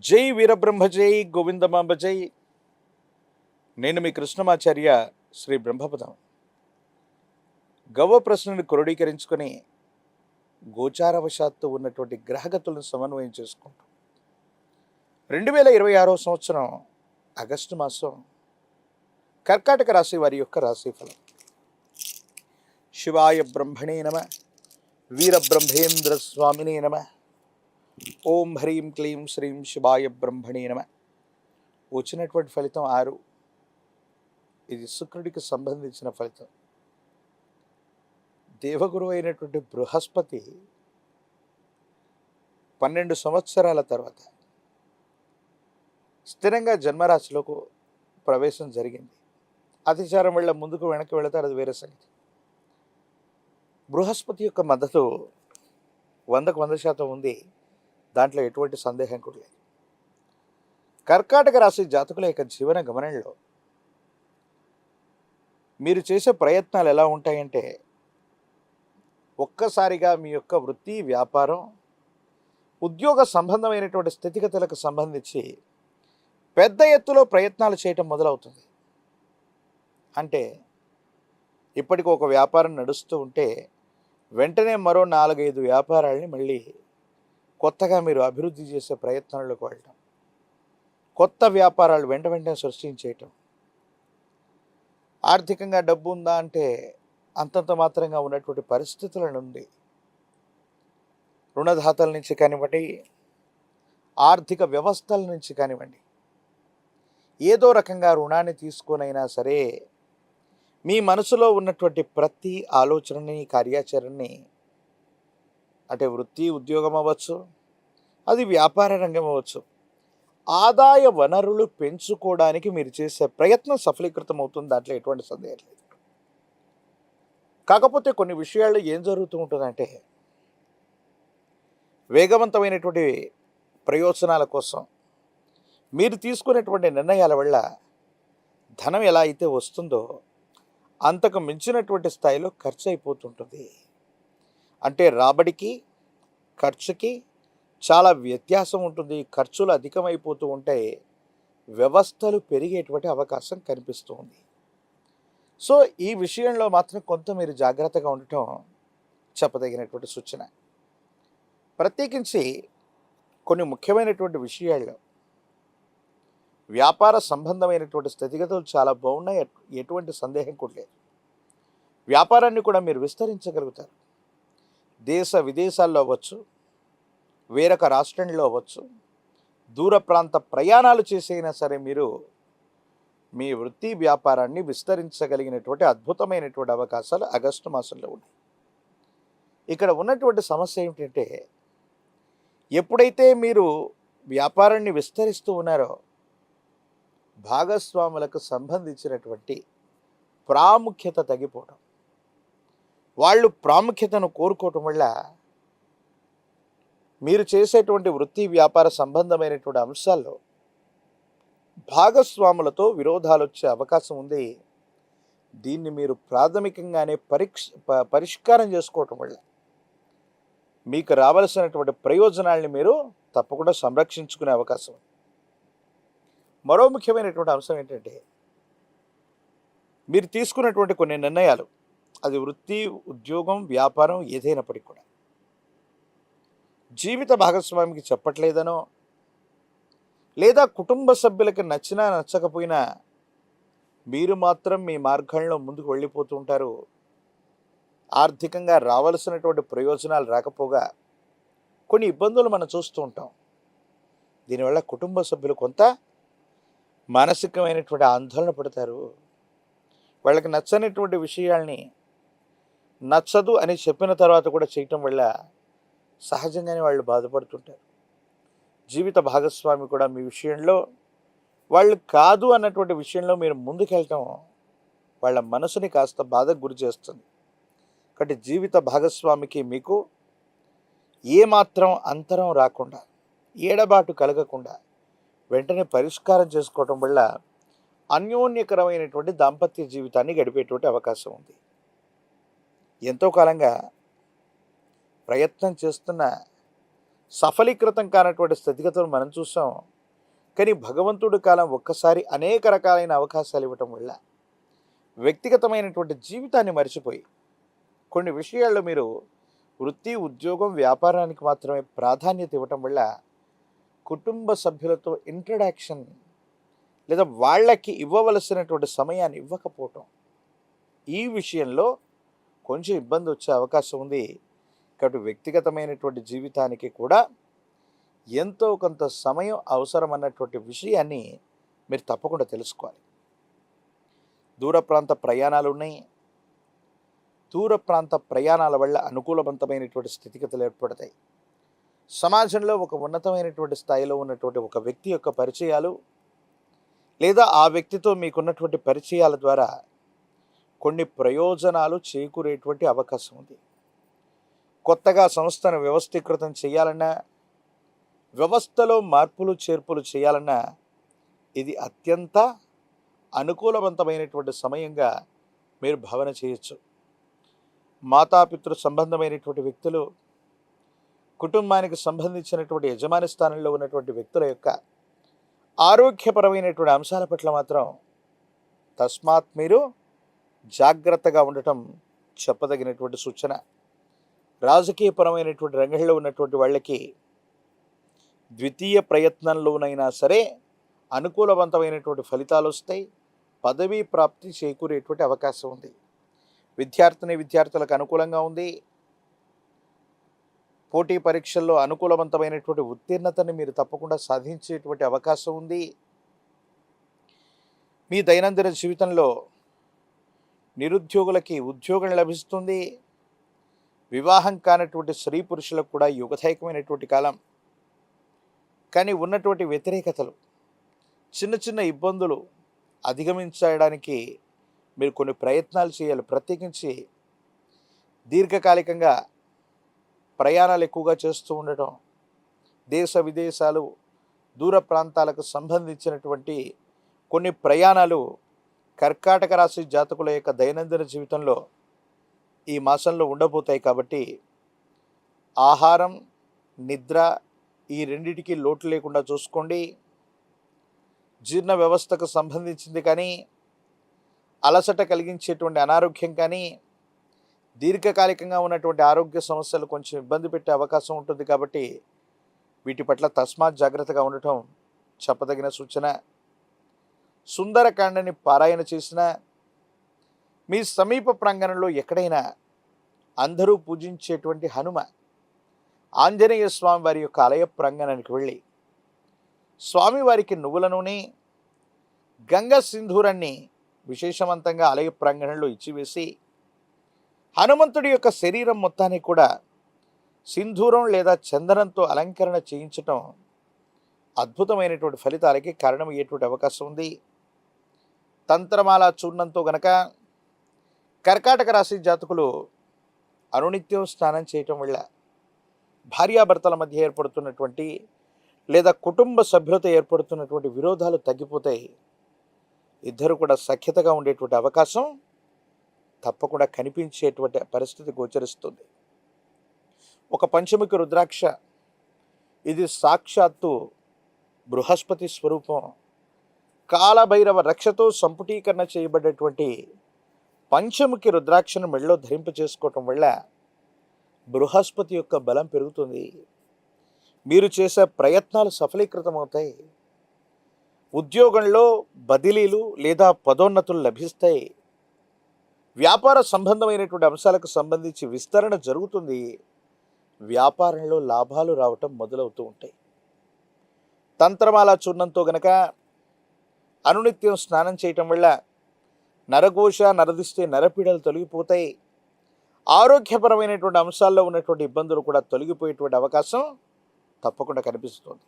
జై వీరబ్రహ్మ జై గోవిందమాంబ జై. నేను మీ కృష్ణమాచార్య శ్రీ బ్రహ్మపదం. గవ్వ ప్రశ్నను క్రోడీకరించుకొని గోచారవశాత్తు ఉన్నటువంటి గ్రహగతులను సమన్వయం చేసుకుంటూ 2026 సంవత్సరం ఆగస్టు మాసం కర్కాటక రాశి వారి యొక్క రాశిఫలం. శివాయ బ్రహ్మణే నమ, వీరబ్రహ్మేంద్ర స్వామినే నమ, ఓం హ్రీం క్లీం శ్రీం శివాయ బ్రహ్మణే నమ. వచ్చినటువంటి ఫలితం 6. ఇది శుక్రుడికి సంబంధించిన ఫలితం. దేవగురువు అయినటువంటి బృహస్పతి 12 సంవత్సరాల తర్వాత స్థిరంగా జన్మరాశిలోకి ప్రవేశం జరిగింది. అతిచారం వల్ల ముందుకు వెనక్కి వెళతారు, అది వేరే సంగతి. బృహస్పతి యొక్క మద్దతు 100కు 100% ఉంది. దాంట్లో ఎటువంటి సందేహం కూడా లేదు. కర్కాటక రాశి జాతకుల యొక్క జీవన గమనంలో మీరు చేసే ప్రయత్నాలు ఎలా ఉంటాయంటే, ఒక్కసారిగా మీ యొక్క వృత్తి, వ్యాపారం, ఉద్యోగ సంబంధమైనటువంటి స్థితిగతులకు సంబంధించి పెద్ద ఎత్తులో ప్రయత్నాలు చేయటం మొదలవుతుంది. అంటే ఇప్పటికి ఒక వ్యాపారం నడుస్తూ ఉంటే వెంటనే మరో 4-5 వ్యాపారాలని మళ్ళీ కొత్తగా మీరు అభివృద్ధి చేసే ప్రయత్నాల్లోకి వెళ్ళటం, కొత్త వ్యాపారాలు వెంటనే సృష్టించేయటం. ఆర్థికంగా డబ్బు ఉందా అంటే అంతంత మాత్రంగా ఉన్నటువంటి పరిస్థితుల నుండి రుణదాతల నుంచి కానివ్వండి, ఆర్థిక వ్యవస్థల నుంచి కానివ్వండి, ఏదో రకంగా రుణాన్ని తీసుకొనైనా సరే మీ మనసులో ఉన్నటువంటి ప్రతి ఆలోచనని, కార్యాచరణని, అంటే వృత్తి ఉద్యోగం అవ్వచ్చు, అది వ్యాపార రంగం అవ్వచ్చు, ఆదాయ వనరులు పెంచుకోవడానికి మీరు చేసే ప్రయత్నం సఫలీకృతం అవుతుంది. దాంట్లో ఎటువంటి సందేహం లేదు. కాకపోతే కొన్ని విషయాల్లో ఏం జరుగుతూ ఉంటుందంటే, వేగవంతమైనటువంటి ప్రయోజనాల కోసం మీరు తీసుకునేటువంటి నిర్ణయాల వల్ల ధనం ఎలా అయితే వస్తుందో అంతకు మించినటువంటి స్థాయిలో ఖర్చు అయిపోతుంటుంది. అంటే రాబడికి ఖర్చుకి చాలా వ్యత్యాసం ఉంటుంది. ఖర్చులు అధికమైపోతూ ఉంటే వ్యవస్థలు పెరిగేటువంటి అవకాశం కనిపిస్తూ ఉంది. సో ఈ విషయంలో మాత్రం కొంత మీరు జాగ్రత్తగా ఉండటం చెప్పదగినటువంటి సూచన. ప్రత్యేకించి కొన్ని ముఖ్యమైనటువంటి విషయాల్లో వ్యాపార సంబంధమైనటువంటి స్థితిగతులు చాలా బాగున్నాయి, ఎటువంటి సందేహం కూడా లేదు. వ్యాపారాన్ని కూడా మీరు విస్తరించగలుగుతారు. దేశ విదేశాల్లో అవ్వచ్చు, వేరొక రాష్ట్రంలో అవ్వచ్చు, దూర ప్రాంత ప్రయాణాలు చేసైనా సరే మీరు మీ వృత్తి వ్యాపారాన్ని విస్తరించగలిగినటువంటి అద్భుతమైనటువంటి అవకాశాలు ఆగస్టు మాసంలో ఉన్నాయి. ఇక్కడ ఉన్నటువంటి సమస్య ఏమిటంటే, ఎప్పుడైతే మీరు వ్యాపారాన్ని విస్తరిస్తూ ఉన్నారో భాగస్వాములకు సంబంధించినటువంటి ప్రాముఖ్యత తగ్గిపోవడం, వాళ్ళు ప్రాముఖ్యతను కోరుకోవటం వల్ల మీరు చేసేటువంటి వృత్తి వ్యాపార సంబంధమైనటువంటి అంశాల్లో భాగస్వాములతో విరోధాలు వచ్చే అవకాశం ఉంది. దీన్ని మీరు ప్రాథమికంగానే పరిష్కారం చేసుకోవటం వల్ల మీకు రావలసినటువంటి ప్రయోజనాల్ని మీరు తప్పకుండా సంరక్షించుకునే అవకాశం ఉంది. మరో ముఖ్యమైనటువంటి అంశం ఏంటంటే, మీరు తీసుకున్నటువంటి కొన్ని నిర్ణయాలు, అది వృత్తి, ఉద్యోగం, వ్యాపారం ఏదైనప్పటికీ కూడా జీవిత భాగస్వామికి చెప్పట్లేదనో, లేదా కుటుంబ సభ్యులకి నచ్చినా నచ్చకపోయినా మీరు మాత్రం మీ మార్గంలో ముందుకు వెళ్ళిపోతూ ఉంటారు. ఆర్థికంగా రావలసినటువంటి ప్రయోజనాలు రాకపోగా కొన్ని ఇబ్బందులు మనం చూస్తూ ఉంటాం. దీనివల్ల కుటుంబ సభ్యులు కొంత మానసికమైనటువంటి ఆందోళన పడతారు. వాళ్ళకి నచ్చనిటువంటి విషయాల్ని నచ్చదు అని చెప్పిన తర్వాత కూడా చేయటం వల్ల సహజంగానే వాళ్ళు బాధపడుతుంటారు. జీవిత భాగస్వామి కూడా మీ విషయంలో వాళ్ళు కాదు అన్నటువంటి విషయంలో మీరు ముందుకెళ్ళటం వాళ్ళ మనసుని కాస్త బాధకు గురి చేస్తుంది. కాబట్టి జీవిత భాగస్వామికి మీకు ఏమాత్రం అంతరం రాకుండా, ఏడబాటు కలగకుండా వెంటనే పరిష్కారం చేసుకోవటం వల్ల అన్యోన్యకరమైనటువంటి దాంపత్య జీవితాన్ని గడిపేటువంటి అవకాశం ఉంది. ఎంతో కాలంగా ప్రయత్నం చేస్తున్న సఫలీకృతం కానటువంటి స్థితిగతులు మనం చూసాం. కానీ భగవంతుడి కాలం ఒక్కసారి అనేక రకాలైన అవకాశాలు ఇవ్వటం వల్ల వ్యక్తిగతమైనటువంటి జీవితాన్ని మర్చిపోయి కొన్ని విషయాల్లో మీరు వృత్తి, ఉద్యోగం, వ్యాపారానికి మాత్రమే ప్రాధాన్యత ఇవ్వటం వల్ల కుటుంబ సభ్యులతో ఇంట్రడక్షన్ లేదా వాళ్ళకి ఇవ్వవలసినటువంటి సమయాన్ని ఇవ్వకపోవటం, ఈ విషయంలో కొంచెం ఇబ్బంది వచ్చే అవకాశం ఉంది. కాబట్టి వ్యక్తిగతమైనటువంటి జీవితానికి కూడా ఎంతో కొంత సమయం అవసరం అన్నటువంటి విషయాన్ని మీరు తప్పకుండా తెలుసుకోవాలి. దూర ప్రాంత ప్రయాణాలు ఉన్నాయి. దూర ప్రాంత ప్రయాణాల వల్ల అనుకూలవంతమైనటువంటి స్థితిగతులు ఏర్పడతాయి. సమాజంలో ఒక ఉన్నతమైనటువంటి స్థాయిలో ఉన్నటువంటి ఒక వ్యక్తి యొక్క పరిచయాలు లేదా ఆ వ్యక్తితో మీకున్నటువంటి పరిచయాల ద్వారా కొన్ని ప్రయోజనాలు చేకూరేటువంటి అవకాశం ఉంది. కొత్తగా సంస్థను వ్యవస్థీకృతం చేయాలన్నా, వ్యవస్థలో మార్పులు చేర్పులు చేయాలన్నా ఇది అత్యంత అనుకూలవంతమైనటువంటి సమయంగా మీరు భావన చేయొచ్చు. మాతాపితృ సంబంధమైనటువంటి వ్యక్తులు, కుటుంబానికి సంబంధించినటువంటి యజమాని స్థానంలో ఉన్నటువంటి వ్యక్తుల యొక్క ఆరోగ్యపరమైనటువంటి అంశాల పట్ల మాత్రం తస్మాత్ మీరు జాగ్రత్తగా ఉండటం చెప్పదగినటువంటి సూచన. రాజకీయపరమైనటువంటి రంగంలో ఉన్నటువంటి వాళ్ళకి ద్వితీయ ప్రయత్నంలోనైనా సరే అనుకూలవంతమైనటువంటి ఫలితాలు వస్తాయి. పదవీ ప్రాప్తి చేకూరేటువంటి అవకాశం ఉంది. విద్యార్థులకు అనుకూలంగా ఉంది. పోటీ పరీక్షల్లో అనుకూలవంతమైనటువంటి ఉత్తీర్ణతని మీరు తప్పకుండా సాధించేటువంటి అవకాశం ఉంది. మీ దైనందిన జీవితంలో నిరుద్యోగులకి ఉద్యోగం లభిస్తుంది. వివాహం కానటువంటి స్త్రీ పురుషులకు కూడా యుగదాయకమైనటువంటి కాలం. కానీ ఉన్నటువంటి వ్యతిరేకతలు, చిన్న చిన్న ఇబ్బందులు అధిగమించడానికి మీరు కొన్ని ప్రయత్నాలు చేయాలి. ప్రత్యేకించి దీర్ఘకాలికంగా ప్రయాణాలు ఎక్కువగా చేస్తూ ఉండటం, దేశ విదేశాలు, దూర ప్రాంతాలకు సంబంధించినటువంటి కొన్ని ప్రయాణాలు కర్కాటక రాశి జాతకుల యొక్క దైనందిన జీవితంలో ఈ మాసంలో ఉండబోతాయి. కాబట్టి ఆహారం, నిద్ర ఈ రెండిటికి లోటు లేకుండా చూసుకోండి. జీర్ణ వ్యవస్థకు సంబంధించింది కానీ, అలసట కలిగించేటువంటి అనారోగ్యం కానీ, దీర్ఘకాలికంగా ఉన్నటువంటి ఆరోగ్య సమస్యలు కొంచెం ఇబ్బంది పెట్టే అవకాశం ఉంటుంది. కాబట్టి వీటి పట్ల తస్మాత్ జాగ్రత్తగా ఉండటం చెప్పదగిన సూచన. సుందరకాండని పారాయణ చేసిన, మీ సమీప ప్రాంగణంలో ఎక్కడైనా అందరూ పూజించేటువంటి హనుమ ఆంజనేయ స్వామి వారి యొక్క ఆలయ ప్రాంగణానికి వెళ్ళి స్వామివారికి నువ్వుల నూనె, గంగ సింధూరాన్ని విశేషవంతంగా ఆలయ ప్రాంగణంలో ఇచ్చివేసి హనుమంతుడి యొక్క శరీరం మొత్తాన్ని కూడా సింధూరం లేదా చందనంతో అలంకరణ చేయించటం అద్భుతమైనటువంటి ఫలితాలకి కారణమయ్యేటువంటి అవకాశం ఉంది. తంత్రమాల చూర్ణంతో గనక కర్కాటక రాశి జాతకులు అనునిత్యం స్నానం చేయటం వల్ల భార్యాభర్తల మధ్య ఏర్పడుతున్నటువంటి లేదా కుటుంబ సభ్యులతో ఏర్పడుతున్నటువంటి విరోధాలు తగ్గిపోతాయి. ఇద్దరు కూడా సఖ్యతగా ఉండేటువంటి అవకాశం తప్పకుండా కనిపించేటువంటి పరిస్థితి గోచరిస్తుంది. ఒక పంచముఖి రుద్రాక్ష, ఇది సాక్షాత్తు బృహస్పతి స్వరూపం. కాలభైరవ రక్షతో సంపుటీకరణ చేయబడ్డటువంటి పంచముఖి రుద్రాక్షను మెడలో ధరింప చేసుకోవటం వల్ల బృహస్పతి యొక్క బలం పెరుగుతుంది. మీరు చేసే ప్రయత్నాలు సఫలీకృతమవుతాయి. ఉద్యోగంలో బదిలీలు లేదా పదోన్నతులు లభిస్తాయి. వ్యాపార సంబంధమైనటువంటి అంశాలకు సంబంధించి విస్తరణ జరుగుతుంది. వ్యాపారంలో లాభాలు రావటం మొదలవుతూ ఉంటాయి. తంత్రమాల చూర్ణంతో గనక అనునిత్యం స్నానం చేయటం వల్ల నరఘోష, నరదిష్టి, నరపీడలు తొలగిపోతాయి. ఆరోగ్యపరమైనటువంటి అంశాల్లో ఉన్నటువంటి ఇబ్బందులు కూడా తొలగిపోయేటువంటి అవకాశం తప్పకుండా కనిపిస్తుంది.